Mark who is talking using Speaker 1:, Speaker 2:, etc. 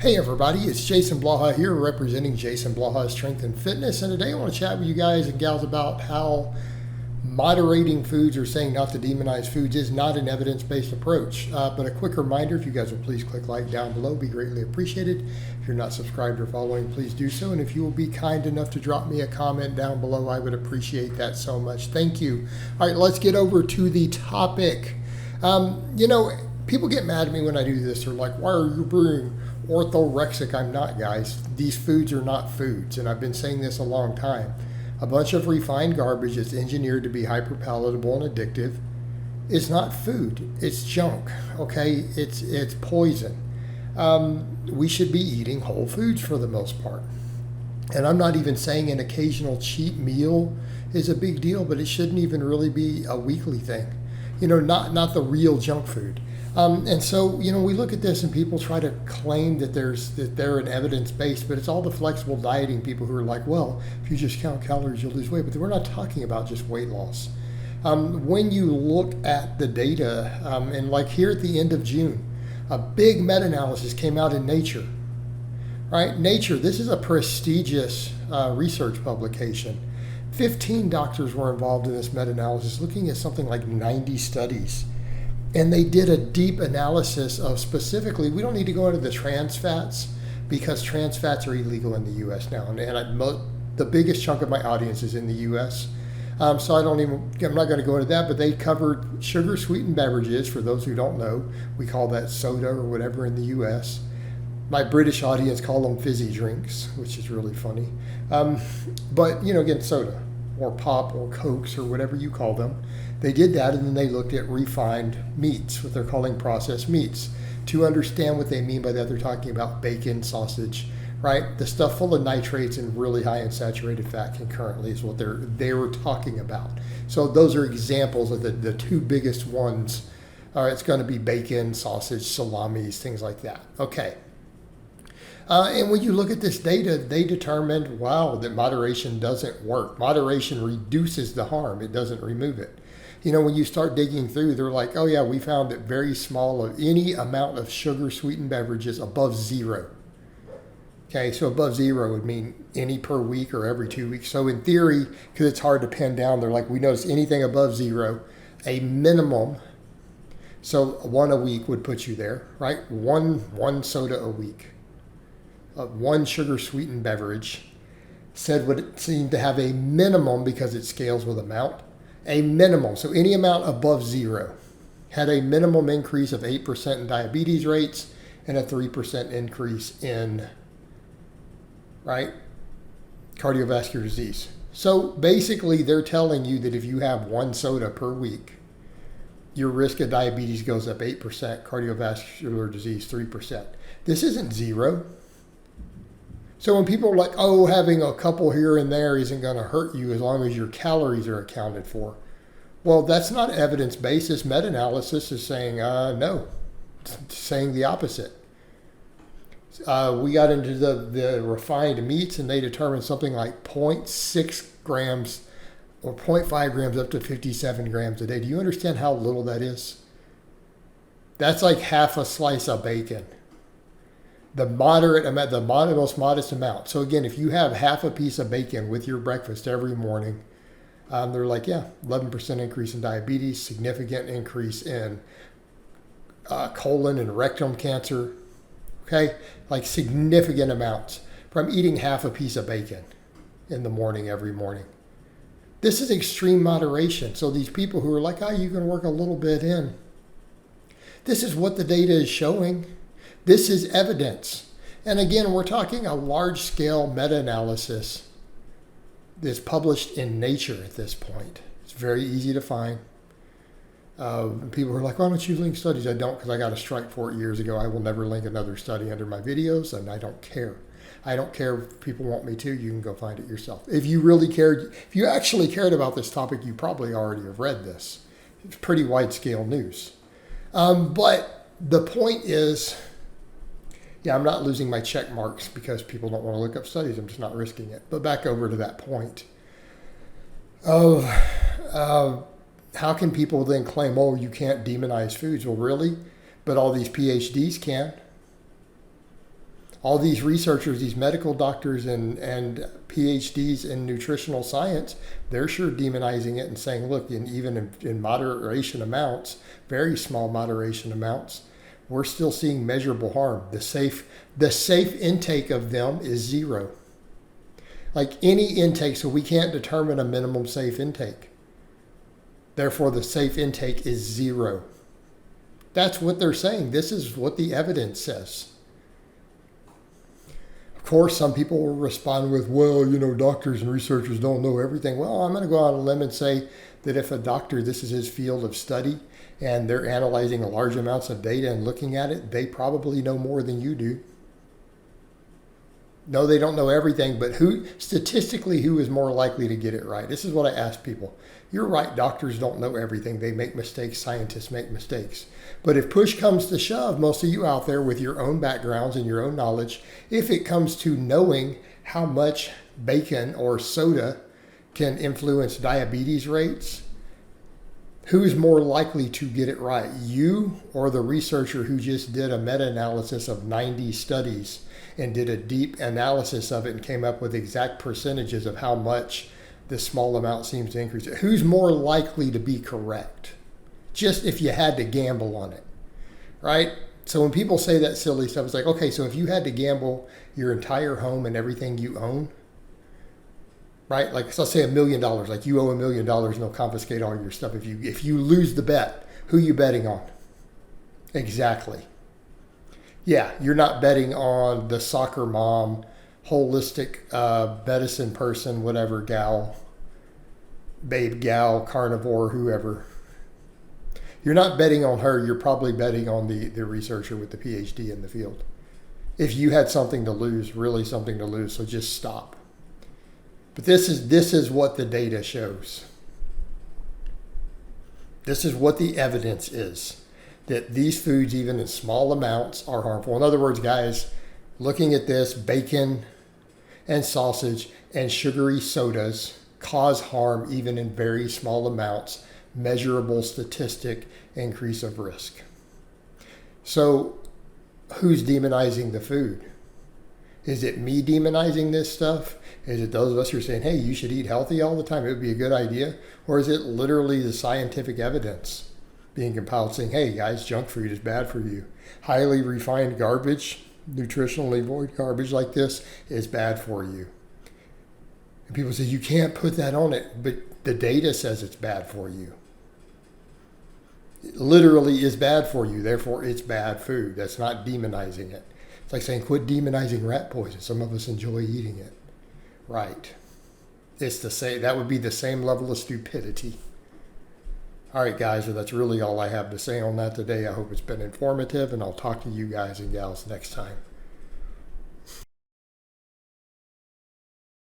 Speaker 1: Hey everybody, it's Jason Blaha here representing Jason Blaha Strength and Fitness, and today I want to chat with you guys and gals about how moderating foods or saying not to demonize foods is not an evidence-based approach. But a quick reminder, if you guys will please click like down below, be greatly appreciated. If you're not subscribed or following, please do so, and if you will be kind enough to drop me a comment down below, I would appreciate that so much. Thank you. All right, let's get over to the topic. People get mad at me when I do this. They're like, why are you being orthorexic? I'm not, guys. These foods are not foods, and I've been saying this a long time. A bunch of refined garbage that's engineered to be hyperpalatable and addictive is not food. It's junk, okay? It's poison. We should be eating whole foods for the most part. And I'm not even saying an occasional cheat meal is a big deal, but it shouldn't even really be a weekly thing. Not the real junk food. And so, we look at this and people try to claim that they're an evidence-based, but it's all the flexible dieting people who are like, well, if you just count calories, you'll lose weight. But we're not talking about just weight loss. When you look at the data, and like here at the end of June, a big meta-analysis came out in Nature, right? Nature, this is a prestigious research publication. 15 doctors were involved in this meta-analysis, looking at something like 90 studies. And they did a deep analysis of specifically, we don't need to go into the trans fats because trans fats are illegal in the U.S. now. The biggest chunk of my audience is in the U.S. So I'm not going to go into that, but they covered sugar sweetened beverages. For those who don't know, we call that soda or whatever in the U.S. My British audience call them fizzy drinks, which is really funny. But again, soda or pop or Cokes or whatever you call them. They did that, and then they looked at refined meats, what they're calling processed meats. To understand what they mean by that, they're talking about bacon, sausage, right? The stuff full of nitrates and really high in saturated fat concurrently is what they were talking about. So those are examples of the two biggest ones. It's going to be bacon, sausage, salamis, things like that. Okay. And when you look at this data, they determined, wow, that moderation doesn't work. Moderation reduces the harm. It doesn't remove it. When you start digging through, they're like, oh yeah, we found that very small of any amount of sugar sweetened beverages above 0. Okay, so above 0 would mean any per week or every 2 weeks. So in theory, because it's hard to pin down, they're like, we notice anything above 0, a minimum. So 1 a week would put you there, right? One soda a week. One sugar sweetened beverage said what it seemed to have a minimum, because it scales with amount, a minimum. So any amount above 0 had a minimum increase of 8% in diabetes rates and a 3% increase in, cardiovascular disease. So basically they're telling you that if you have one soda per week, your risk of diabetes goes up 8%, cardiovascular disease 3%. This isn't 0. So when people are like, oh, having a couple here and there isn't going to hurt you as long as your calories are accounted for. Well, that's not evidence-based. This meta-analysis is saying, no, it's saying the opposite. We got into the refined meats, and they determined something like 0.6 grams or 0.5 grams up to 57 grams a day. Do you understand how little that is? That's like half a slice of bacon. The moderate amount, most modest amount. So again, if you have half a piece of bacon with your breakfast every morning, they're like, yeah, 11% increase in diabetes, significant increase in colon and rectum cancer. Okay, like significant amounts from eating half a piece of bacon in the morning every morning. This is extreme moderation. So these people who are like, oh, you can work a little bit in. This is what the data is showing. This is evidence. And again, we're talking a large-scale meta-analysis that's published in Nature at this point. It's very easy to find. People are like, why don't you link studies? I don't, because I got a strike for it years ago. I will never link another study under my videos, and I don't care. I don't care if people want me to. You can go find it yourself. If you actually cared about this topic, you probably already have read this. It's pretty wide-scale news. But the point is, yeah, I'm not losing my check marks because people don't want to look up studies. I'm just not risking it. But back over to that point of how can people then claim, oh, you can't demonize foods? Well, really? But all these PhDs can. All these researchers, these medical doctors and PhDs in nutritional science, they're sure demonizing it and saying, look, even in moderation amounts, very small moderation amounts, we're still seeing measurable harm. The safe intake of them is 0. Like any intake, so we can't determine a minimum safe intake. Therefore, the safe intake is 0. That's what they're saying. This is what the evidence says. Of course, some people will respond with, well, doctors and researchers don't know everything. Well, I'm going to go out on a limb and say that if a doctor, this is his field of study, and they're analyzing large amounts of data and looking at it, they probably know more than you do. No, they don't know everything, but statistically, who is more likely to get it right? This is what I ask people. You're right, doctors don't know everything. They make mistakes, scientists make mistakes. But if push comes to shove, most of you out there with your own backgrounds and your own knowledge, if it comes to knowing how much bacon or soda can influence diabetes rates, who's more likely to get it right? You or the researcher who just did a meta-analysis of 90 studies and did a deep analysis of it and came up with exact percentages of how much this small amount seems to increase? Who's more likely to be correct? Just if you had to gamble on it, right? So when people say that silly stuff, it's like, okay, so if you had to gamble your entire home and everything you own, right? Like, so let's say $1 million, like you owe $1 million and they'll confiscate all your stuff. If you lose the bet, who are you betting on? Exactly. Yeah, you're not betting on the soccer mom, holistic medicine person, whatever, babe, gal, carnivore, whoever. You're not betting on her. You're probably betting on the researcher with the PhD in the field. If you had something to lose, really something to lose, so just stop. But this is what the data shows. This is what the evidence is, that these foods, even in small amounts, are harmful. In other words, guys, looking at this, bacon and sausage and sugary sodas cause harm even in very small amounts, measurable statistic increase of risk. So who's demonizing the food? Is it me demonizing this stuff? Is it those of us who are saying, hey, you should eat healthy all the time, it would be a good idea? Or is it literally the scientific evidence being compiled saying, hey guys, junk food is bad for you. Highly refined garbage, nutritionally void garbage like this is bad for you. And people say, you can't put that on it, but the data says it's bad for you. It literally is bad for you, therefore it's bad food. That's not demonizing it. It's like saying, quit demonizing rat poison. Some of us enjoy eating it. Right. It's the same. That would be the same level of stupidity. All right, guys, so that's really all I have to say on that today. I hope it's been informative, and I'll talk to you guys and gals next time.